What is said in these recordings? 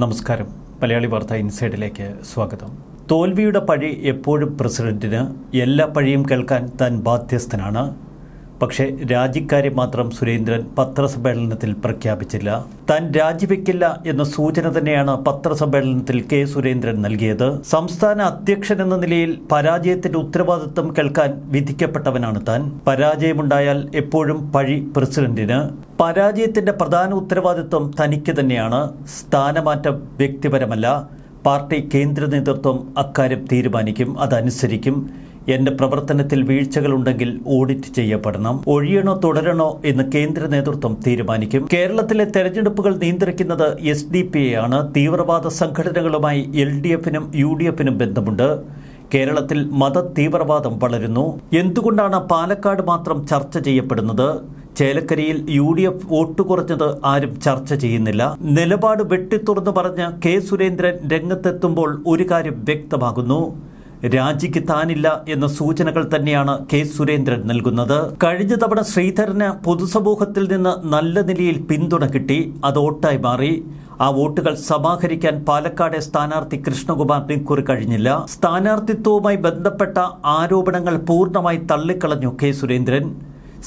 നമസ്കാരം. മലയാളി വാർത്ത ഇൻസൈഡിലേക്ക് സ്വാഗതം. തോൽവിയുടെ പഴി എപ്പോഴും പ്രസിഡന്റിന്. എല്ലാ പഴിയും കേൾക്കാൻ താൻ ബാധ്യസ്ഥനാണ്. പക്ഷേ രാജിക്കാര്യം മാത്രം സുരേന്ദ്രൻ പത്രസമ്മേളനത്തിൽ പ്രഖ്യാപിച്ചില്ല. താൻ രാജിവെക്കില്ല എന്ന സൂചന തന്നെയാണ് പത്രസമ്മേളനത്തിൽ കെ സുരേന്ദ്രൻ നൽകിയത്. സംസ്ഥാന അധ്യക്ഷൻ എന്ന നിലയിൽ പരാജയത്തിന്റെ ഉത്തരവാദിത്വം കേൾക്കാൻ വിധിക്കപ്പെട്ടവനാണ് താൻ. പരാജയമുണ്ടായാൽ എപ്പോഴും പഴി പ്രസിഡന്റിന്. പരാജയത്തിന്റെ പ്രധാന ഉത്തരവാദിത്വം തനിക്ക് തന്നെയാണ്. സ്ഥാനമാറ്റം വ്യക്തിപരമല്ല. പാർട്ടി കേന്ദ്ര നേതൃത്വം അക്കാര്യം തീരുമാനിക്കും, അതനുസരിക്കും. എന്റെ പ്രവർത്തനത്തിൽ വീഴ്ചകളുണ്ടെങ്കിൽ ഓഡിറ്റ് ചെയ്യപ്പെടണം. ഒഴിയണോ തുടരണോ എന്ന് കേന്ദ്ര നേതൃത്വം തീരുമാനിക്കും. കേരളത്തിലെ തെരഞ്ഞെടുപ്പുകൾ നിയന്ത്രിക്കുന്നത് SDP ആണ്. തീവ്രവാദ സംഘടനകളുമായി LDFനും UDFനും ബന്ധമുണ്ട്. കേരളത്തിൽ മത തീവ്രവാദം വളരുന്നു. എന്തുകൊണ്ടാണ് പാലക്കാട് മാത്രം ചർച്ച ചെയ്യപ്പെടുന്നത്? ചേലക്കരയിൽ UDF വോട്ട് കുറഞ്ഞത് ആരും ചർച്ച ചെയ്യുന്നില്ല. നിലപാട് വെട്ടിത്തുറന്നു പറഞ്ഞ് കെ സുരേന്ദ്രൻ രംഗത്തെത്തുമ്പോൾ ഒരു കാര്യം വ്യക്തമാകുന്നു. രാജിക്ക് താനില്ല എന്ന സൂചനകൾ തന്നെയാണ് കെ സുരേന്ദ്രൻ നൽകുന്നത്. കഴിഞ്ഞ തവണ ശ്രീധരന് പൊതുസമൂഹത്തിൽ നിന്ന് നല്ല നിലയിൽ പിന്തുണ കിട്ടി. അത് വോട്ടായി മാറി. ആ വോട്ടുകൾ സമാഹരിക്കാൻ പാലക്കാട് സ്ഥാനാർത്ഥി കൃഷ്ണകുമാറിന് കുറി കഴിഞ്ഞില്ല. സ്ഥാനാർത്ഥിത്വവുമായി ബന്ധപ്പെട്ട ആരോപണങ്ങൾ പൂർണ്ണമായി തള്ളിക്കളഞ്ഞു കെ സുരേന്ദ്രൻ.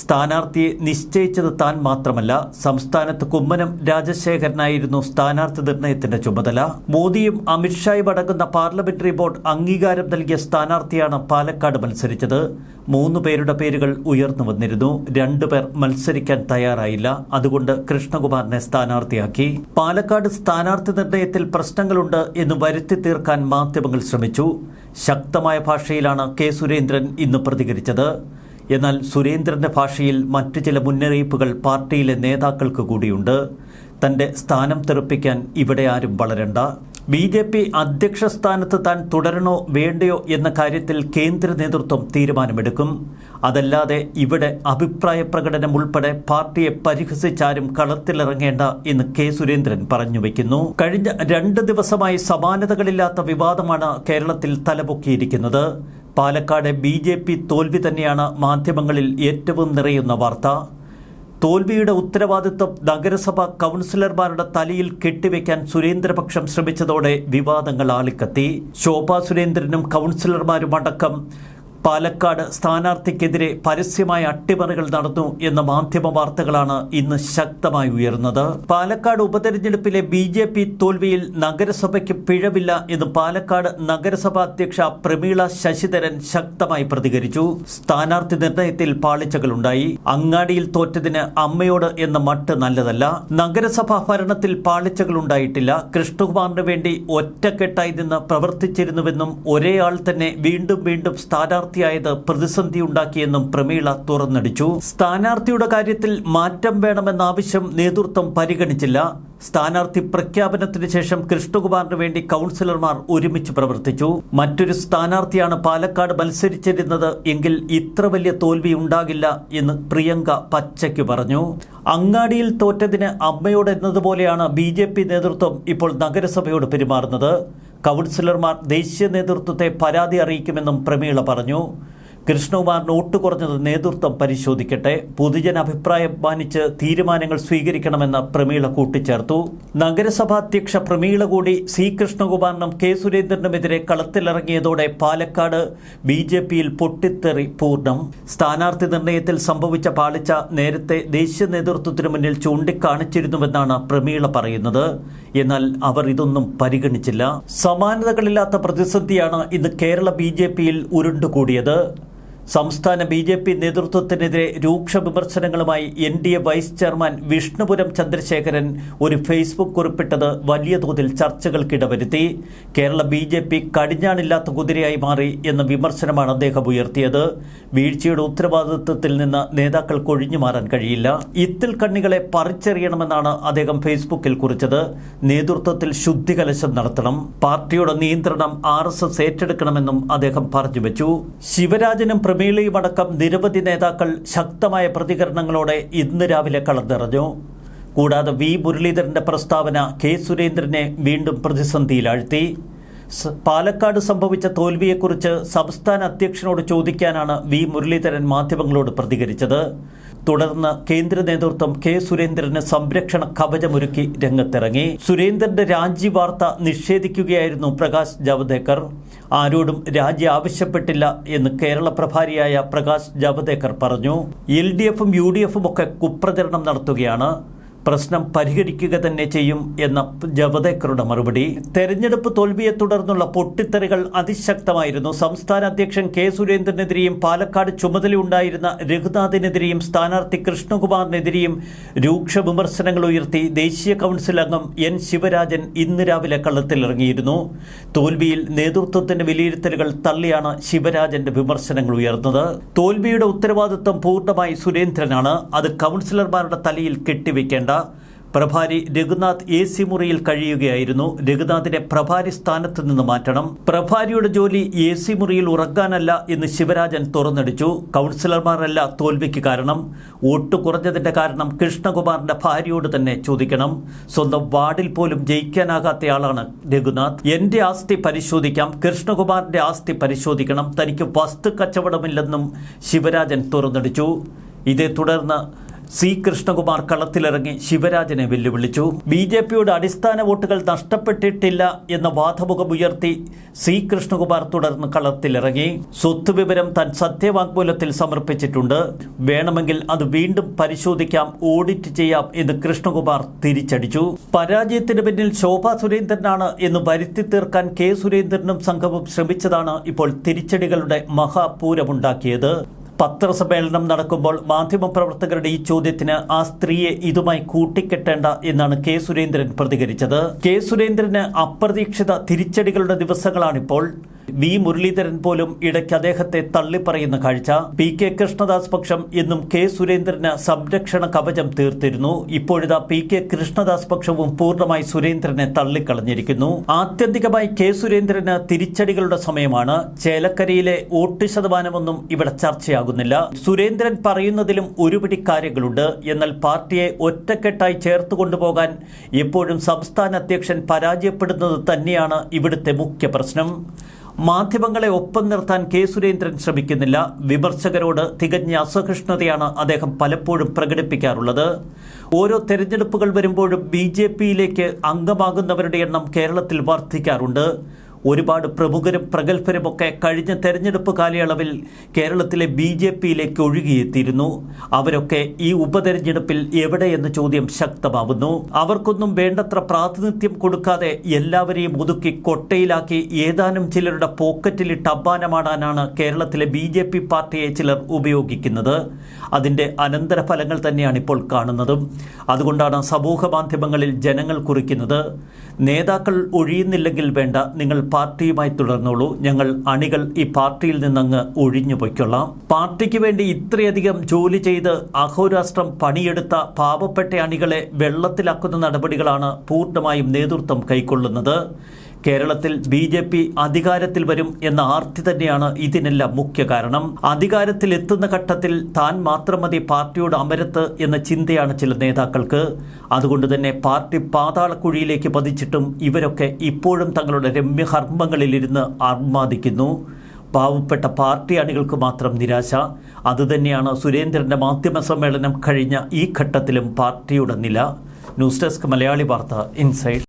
സ്ഥാനാർത്ഥിയെ നിശ്ചയിച്ചത് താൻ മാത്രമല്ല, സംസ്ഥാനത്ത് കുമ്മനം രാജശേഖരനായിരുന്നു സ്ഥാനാർത്ഥി നിർണയത്തിന്റെ ചുമതല. മോദിയും അമിത്ഷായും അടങ്ങുന്ന പാർലമെന്ററി ബോർഡ് അംഗീകാരം നൽകിയ സ്ഥാനാർത്ഥിയാണ് പാലക്കാട് മത്സരിച്ചത്. 3 പേരുടെ പേരുകൾ ഉയർന്നു വന്നിരുന്നു. 2 പേർ മത്സരിക്കാൻ തയ്യാറായില്ല. അതുകൊണ്ട് കൃഷ്ണകുമാറിനെ സ്ഥാനാർത്ഥിയാക്കി. പാലക്കാട് സ്ഥാനാർത്ഥി നിർണയത്തിൽ പ്രശ്നങ്ങളുണ്ട് എന്ന് വരുത്തി തീർക്കാൻ മാധ്യമങ്ങൾ ശ്രമിച്ചു. ശക്തമായ ഭാഷയിലാണ് കെ സുരേന്ദ്രൻ ഇന്ന് പ്രതികരിച്ചത്. എന്നാൽ സുരേന്ദ്രന്റെ ഭാഷയിൽ മറ്റു ചില മുന്നറിയിപ്പുകൾ പാർട്ടിയിലെ നേതാക്കൾക്ക് കൂടിയുണ്ട്. തന്റെ സ്ഥാനം തെറിപ്പിക്കാൻ ഇവിടെ ആരും വളരണ്ട. BJP അധ്യക്ഷ സ്ഥാനത്ത് താൻ തുടരണോ വേണ്ടയോ എന്ന കാര്യത്തിൽ കേന്ദ്ര നേതൃത്വം തീരുമാനമെടുക്കും. അതല്ലാതെ ഇവിടെ അഭിപ്രായ പ്രകടനം ഉൾപ്പെടെ പാർട്ടിയെ പരിഹസിച്ചാരും കളത്തിലിറങ്ങേണ്ട എന്ന് കെ സുരേന്ദ്രൻ പറഞ്ഞു വയ്ക്കുന്നു. കഴിഞ്ഞ 2 ദിവസമായി സമാനതകളില്ലാത്ത വിവാദമാണ് കേരളത്തിൽ തലപൊക്കിയിരിക്കുന്നത്. പാലക്കാട് BJP തോൽവി തന്നെയാണ് മാധ്യമങ്ങളിൽ ഏറ്റവും നിറയുന്ന വാർത്ത. തോൽവിയുടെ ഉത്തരവാദിത്വം നഗരസഭാ കൗൺസിലർമാരുടെ തലയിൽ കെട്ടിവെക്കാൻ സുരേന്ദ്രപക്ഷം ശ്രമിച്ചതോടെ വിവാദങ്ങൾ ആളിക്കത്തി. ശോഭാ സുരേന്ദ്രനും കൗൺസിലർമാരുമടക്കം പാലക്കാട് സ്ഥാനാർത്ഥിക്കെതിരെ പരസ്യമായ അട്ടിമറികൾ നടന്നു എന്ന മാധ്യമ വാർത്തകളാണ് ഇന്ന് ശക്തമായി ഉയർന്നത്. പാലക്കാട് ഉപതെരഞ്ഞെടുപ്പിലെ BJP തോൽവിയിൽ നഗരസഭയ്ക്ക് പിഴവില്ല എന്ന് പാലക്കാട് നഗരസഭാ അധ്യക്ഷ പ്രമീള ശശിധരൻ ശക്തമായി പ്രതികരിച്ചു. സ്ഥാനാർത്ഥി നിർണയത്തിൽ പാളിച്ചകളുണ്ടായി. അങ്ങാടിയിൽ തോറ്റതിന് അമ്മയോട് എന്ന മട്ട് നല്ലതല്ല. നഗരസഭാ ഭരണത്തിൽ പാളിച്ചകളുണ്ടായിട്ടില്ല. കൃഷ്ണകുമാറിന് വേണ്ടി ഒറ്റക്കെട്ടായി നിന്ന് പ്രവർത്തിച്ചിരുന്നുവെന്നും ഒരേ ആൾ തന്നെ വീണ്ടും വീണ്ടും സ്ഥാനാർത്ഥിയായത് പ്രതിസന്ധി ഉണ്ടാക്കിയെന്നും പ്രമീള തുറന്നടിച്ചു. സ്ഥാനാർത്ഥിയുടെ കാര്യത്തിൽ മാറ്റം വേണമെന്ന ആവശ്യം നേതൃത്വം പരിഗണിച്ചില്ല. സ്ഥാനാർത്ഥി പ്രഖ്യാപനത്തിന് ശേഷം കൃഷ്ണകുമാറിന് വേണ്ടി കൗൺസിലർമാർ ഒരുമിച്ച് പ്രവർത്തിച്ചു. മറ്റൊരു സ്ഥാനാർത്ഥിയാണ് പാലക്കാട് മത്സരിച്ചിരുന്നത് എങ്കിൽ ഇത്ര വലിയ തോൽവി ഉണ്ടാകില്ല എന്ന് പ്രിയങ്ക പച്ചയ്ക്ക് പറഞ്ഞു. അങ്ങാടിയിൽ തോറ്റതിന് അമ്മയോട് എന്നതുപോലെയാണ് BJP നേതൃത്വം ഇപ്പോൾ നഗരസഭയോട് പെരുമാറുന്നത്. കൗൺസിലർമാർ ദേശീയ നേതൃത്വത്തെ പരാതി അറിയിക്കുമെന്നും പ്രമീള പറഞ്ഞു. കൃഷ്ണകുമാറിന് വോട്ട് കുറഞ്ഞത് നേതൃത്വം പരിശോധിക്കട്ടെ. പൊതുജന അഭിപ്രായം മാനിച്ച് തീരുമാനങ്ങൾ സ്വീകരിക്കണമെന്ന് പ്രമീള കൂട്ടിച്ചേർത്തു. നഗരസഭാ അധ്യക്ഷ പ്രമീള കൂടി C കൃഷ്ണകുമാറിനും കെ സുരേന്ദ്രനുമെതിരെ കളത്തിലിറങ്ങിയതോടെ പാലക്കാട് BJPയിൽ പൊട്ടിത്തെറി പൂർണ്ണം. സ്ഥാനാർത്ഥി നിർണയത്തിൽ സംഭവിച്ച പാളിച്ച നേരത്തെ ദേശീയ നേതൃത്വത്തിന് മുന്നിൽ ചൂണ്ടിക്കാണിച്ചിരുന്നുവെന്നാണ് പ്രമീള പറയുന്നത്. എന്നാൽ അവർ ഇതൊന്നും പരിഗണിച്ചില്ല. സമാനതകളില്ലാത്ത പ്രതിസന്ധിയാണ് ഇന്ന് കേരള BJPയിൽ ഉരുണ്ടുകൂടിയത്. സംസ്ഥാന BJP നേതൃത്വത്തിനെതിരെ രൂക്ഷ വിമർശനങ്ങളുമായി NDA vice chairman Vishnupuram Chandrasekharan ഒരു ഫേസ്ബുക്ക് കുറിപ്പിട്ടത് വലിയ തോതിൽ ചർച്ചകൾക്കിടവരുത്തി. കേരള BJP കടിഞ്ഞാണില്ലാത്ത കുതിരയായി മാറി എന്ന വിമർശനമാണ് അദ്ദേഹം ഉയർത്തിയത്. വീഴ്ചയുടെ ഉത്തരവാദിത്വത്തിൽ നിന്ന് നേതാക്കൾക്ക് ഒഴിഞ്ഞു മാറാൻ കഴിയില്ല. ഇത്തിൽ കണ്ണികളെ പറിച്ചെറിയണമെന്നാണ് അദ്ദേഹം ഫേസ്ബുക്കിൽ കുറിച്ചത്. നേതൃത്വത്തിൽ ശുദ്ധികലശം നടത്തണം. പാർട്ടിയുടെ നിയന്ത്രണം RSS ഏറ്റെടുക്കണമെന്നും അദ്ദേഹം പറഞ്ഞു വെച്ചു. ശിവരാജനും പ്രമീളയുമടക്കം നിരവധി നേതാക്കൾ ശക്തമായ പ്രതികരണങ്ങളോടെ ഇന്ന് രാവിലെ കളത്തിറങ്ങു. കൂടാതെ മുരളീധരന്റെ പ്രസ്താവന കെ സുരേന്ദ്രനെ വീണ്ടും പ്രതിസന്ധിയിലാഴ്ത്തി. പാലക്കാട് സംഭവിച്ച തോൽവിയെക്കുറിച്ച് സംസ്ഥാന അധ്യക്ഷനോട് ചോദിക്കാനാണ് മുരളീധരൻ മാധ്യമങ്ങളോട് പ്രതികരിച്ചത്. തുടർന്ന് കേന്ദ്ര നേതൃത്വം കെ സുരേന്ദ്രന് സംരക്ഷണ കവചമൊരുക്കി രംഗത്തിറങ്ങി. സുരേന്ദ്രന്റെ രാജി വാർത്ത നിഷേധിക്കുകയായിരുന്നു പ്രകാശ് ജാവ്ദേക്കർ. ആരോടും രാജി ആവശ്യപ്പെട്ടില്ല എന്ന് കേരള പ്രഭാരിയായ പ്രകാശ് ജാവ്ദേക്കർ പറഞ്ഞു. LDFും UDFും ഒക്കെ കുപ്രചരണം നടത്തുകയാണ്, പ്രശ്നം പരിഹരിക്കുക തന്നെ ചെയ്യും എന്ന ജാവ്ദേക്കറുടെ മറുപടി. തെരഞ്ഞെടുപ്പ് തോൽവിയെ തുടർന്നുള്ള പൊട്ടിത്തെറികൾ അതിശക്തമായിരുന്നു. സംസ്ഥാന അധ്യക്ഷൻ കെ സുരേന്ദ്രനെതിരെയും പാലക്കാട് ചുമതലയുണ്ടായിരുന്ന രഘുനാഥിനെതിരെയും സ്ഥാനാർത്ഥി കൃഷ്ണകുമാറിനെതിരെയും രൂക്ഷ വിമർശനങ്ങൾ ഉയർത്തി ദേശീയ കൗൺസിൽ അംഗം N ശിവരാജൻ ഇന്ന് രാവിലെ കളത്തിലിറങ്ങിയിരുന്നു. തോൽവിയിൽ നേതൃത്വത്തിന്റെ വിലയിരുത്തലുകൾ തള്ളിയാണ് ശിവരാജന്റെ വിമർശനങ്ങൾ ഉയർന്നത്. തോൽവിയുടെ ഉത്തരവാദിത്വം പൂർണ്ണമായി സുരേന്ദ്രനാണ്, അത് കൗൺസിലർമാരുടെ തലയിൽ കെട്ടിവെക്കേണ്ട. പ്രഭാരി രഘുനാഥ് AC മുറിയിൽ കഴിയുകയായിരുന്നു. രഘുനാഥിനെ പ്രഭാരി സ്ഥാനത്ത് നിന്ന് മാറ്റണം. പ്രഭാരിയുടെ ജോലി AC മുറിയിൽ ഉറങ്ങാനല്ല എന്ന് ശിവരാജൻ തുറന്നടിച്ചു. കൗൺസിലർമാരല്ല തോൽവിക്ക് കാരണം. വോട്ട് കുറഞ്ഞതിന്റെ കാരണം കൃഷ്ണകുമാറിന്റെ ഭാര്യയോട് തന്നെ ചോദിക്കണം. സ്വന്തം വാർഡിൽ പോലും ജയിക്കാനാകാത്തയാളാണ് രഘുനാഥ്. എന്റെ ആസ്തി പരിശോധിക്കാം, കൃഷ്ണകുമാറിന്റെ ആസ്തി പരിശോധിക്കണം, തനിക്ക് വസ്തു കച്ചവടമില്ലെന്നും ശിവരാജൻ തുറന്നടിച്ചു. ഇതേ തുടർന്ന് C കൃഷ്ണകുമാർ കളത്തിലിറങ്ങി ശിവരാജനെ വെല്ലുവിളിച്ചു. BJPയുടെ അടിസ്ഥാന വോട്ടുകൾ നഷ്ടപ്പെട്ടിട്ടില്ല എന്ന വാദമുഖമുയർത്തി C കൃഷ്ണകുമാർ തുടർന്ന് കളത്തിലിറങ്ങി. സ്വത്ത് വിവരം താൻ സത്യവാങ്മൂലത്തിൽ സമർപ്പിച്ചിട്ടുണ്ട്, വേണമെങ്കിൽ അത് വീണ്ടും പരിശോധിക്കാം, ഓഡിറ്റ് ചെയ്യാം എന്ന് കൃഷ്ണകുമാർ തിരിച്ചടിച്ചു. പരാജയത്തിന് പിന്നിൽ ശോഭാ സുരേന്ദ്രനാണ് എന്ന് വരുത്തി തീർക്കാൻ കെ സുരേന്ദ്രനും സംഘവും ശ്രമിച്ചതാണ് ഇപ്പോൾ തിരിച്ചടികളുടെ മഹാപൂരമുണ്ടാക്കിയത്. പത്രസമ്മേളനം നടക്കുമ്പോൾ മാധ്യമപ്രവർത്തകരുടെ ഈ ചോദ്യത്തിന് ആ സ്ത്രീയെ ഇതുമായി കൂട്ടിക്കെട്ടേണ്ട എന്നാണ് കെ സുരേന്ദ്രൻ പ്രതികരിച്ചത്. കെ സുരേന്ദ്രന് അപ്രതീക്ഷിത തിരിച്ചടികളുടെ ദിവസങ്ങളാണിപ്പോൾ. V മുരളീധരൻ പോലും ഇടയ്ക്ക് അദ്ദേഹത്തെ തള്ളിപ്പറയുന്ന കാഴ്ച. PK കൃഷ്ണദാസ് പക്ഷം എന്നും കെ സുരേന്ദ്രന് സംരക്ഷണ കവചം തീർത്തിരുന്നു. ഇപ്പോഴിതാ PK കൃഷ്ണദാസ് പക്ഷവും പൂർണ്ണമായി സുരേന്ദ്രനെ തള്ളിക്കളഞ്ഞിരിക്കുന്നു. ആത്യന്തികമായി കെ സുരേന്ദ്രന് തിരിച്ചടികളുടെ സമയമാണ്. ചേലക്കരയിലെ വോട്ട് ശതമാനമൊന്നും ഇവിടെ ചർച്ചയാകുന്നില്ല. സുരേന്ദ്രൻ പറയുന്നതിലും ഒരുപിടി കാര്യങ്ങളുണ്ട്. എന്നാൽ പാർട്ടിയെ ഒറ്റക്കെട്ടായി ചേർത്ത് കൊണ്ടുപോകാൻ എപ്പോഴും സംസ്ഥാന അധ്യക്ഷൻ പരാജയപ്പെടുന്നത് തന്നെയാണ് ഇവിടുത്തെ മുഖ്യ പ്രശ്നം. മാധ്യമങ്ങളെ ഒപ്പം നിർത്താൻ കെ സുരേന്ദ്രൻ ശ്രമിക്കുന്നില്ല. വിമർശകരോട് തികഞ്ഞ അസഹിഷ്ണുതയാണ് അദ്ദേഹം പലപ്പോഴും പ്രകടിപ്പിക്കാറുള്ളത്. ഓരോ തെരഞ്ഞെടുപ്പുകൾ വരുമ്പോഴും BJPയിലേക്ക് അംഗമാകുന്നവരുടെ എണ്ണം കേരളത്തിൽ വർദ്ധിക്കാറുണ്ട്. ഒരുപാട് പ്രമുഖരും പ്രഗത്ഭരുമൊക്കെ കഴിഞ്ഞ തെരഞ്ഞെടുപ്പ് കാലയളവിൽ കേരളത്തിലെ BJPയിലേക്ക് ഒഴുകിയെത്തിയിരുന്നു. അവരൊക്കെ ഈ ഉപതെരഞ്ഞെടുപ്പിൽ എവിടെയെന്ന ചോദ്യം ശക്തമാവുന്നു. അവർക്കൊന്നും വേണ്ടത്ര പ്രാതിനിധ്യം കൊടുക്കാതെ എല്ലാവരെയും ഒതുക്കി കൊട്ടയിലാക്കി ഏതാനും ചിലരുടെ പോക്കറ്റിലിട്ട് അമ്മാനമാടാനാണ് കേരളത്തിലെ BJP പാർട്ടിയെ ചിലർ ഉപയോഗിക്കുന്നത്. അതിൻ്റെ അനന്തരഫലങ്ങൾ തന്നെയാണ് ഇപ്പോൾ കാണുന്നതും. അതുകൊണ്ടാണ് സമൂഹ മാധ്യമങ്ങളിൽ ജനങ്ങൾ കുറിക്കുന്നത്, നേതാക്കൾ ഒഴിയുന്നില്ലെങ്കിൽ വേണ്ട, നിങ്ങൾ പാർട്ടിയുമായി തുടർന്നോളൂ, ഞങ്ങൾ അണികൾ ഈ പാർട്ടിയിൽ നിന്നങ്ങ് ഒഴിഞ്ഞു പൊയ്ക്കൊള്ളാം. പാർട്ടിക്ക് വേണ്ടി ഇത്രയധികം ജോലി ചെയ്ത് അഹോരാഷ്ട്രം പണിയെടുത്ത പാവപ്പെട്ട അണികളെ വെള്ളത്തിലാക്കുന്ന നടപടികളാണ് പൂർണ്ണമായും നേതൃത്വം കൈക്കൊള്ളുന്നത്. കേരളത്തിൽ BJP അധികാരത്തിൽ വരും എന്ന ആർത്തി തന്നെയാണ് ഇതിനെല്ലാം മുഖ്യ കാരണം. അധികാരത്തിൽ എത്തുന്ന ഘട്ടത്തിൽ താൻ മാത്രം മതി പാർട്ടിയോട് അമരത്ത് എന്ന ചിന്തയാണ് ചില നേതാക്കൾക്ക്. അതുകൊണ്ട് തന്നെ പാർട്ടി പാതാളക്കുഴിയിലേക്ക് പതിച്ചിട്ടും ഇവരൊക്കെ ഇപ്പോഴും തങ്ങളുടെ രമ്യഹർമ്മങ്ങളിലിരുന്ന് ആർമാദിക്കുന്നു. പാവപ്പെട്ട പാർട്ടി അണികൾക്ക് മാത്രം നിരാശ. അതുതന്നെയാണ് സുരേന്ദ്രന്റെ മാധ്യമ സമ്മേളനം കഴിഞ്ഞ ഈ ഘട്ടത്തിലും പാർട്ടിയുടെ നില. ന്യൂസ് ഡെസ്ക് മലയാളി വാർത്ത ഇൻസൈഡ്.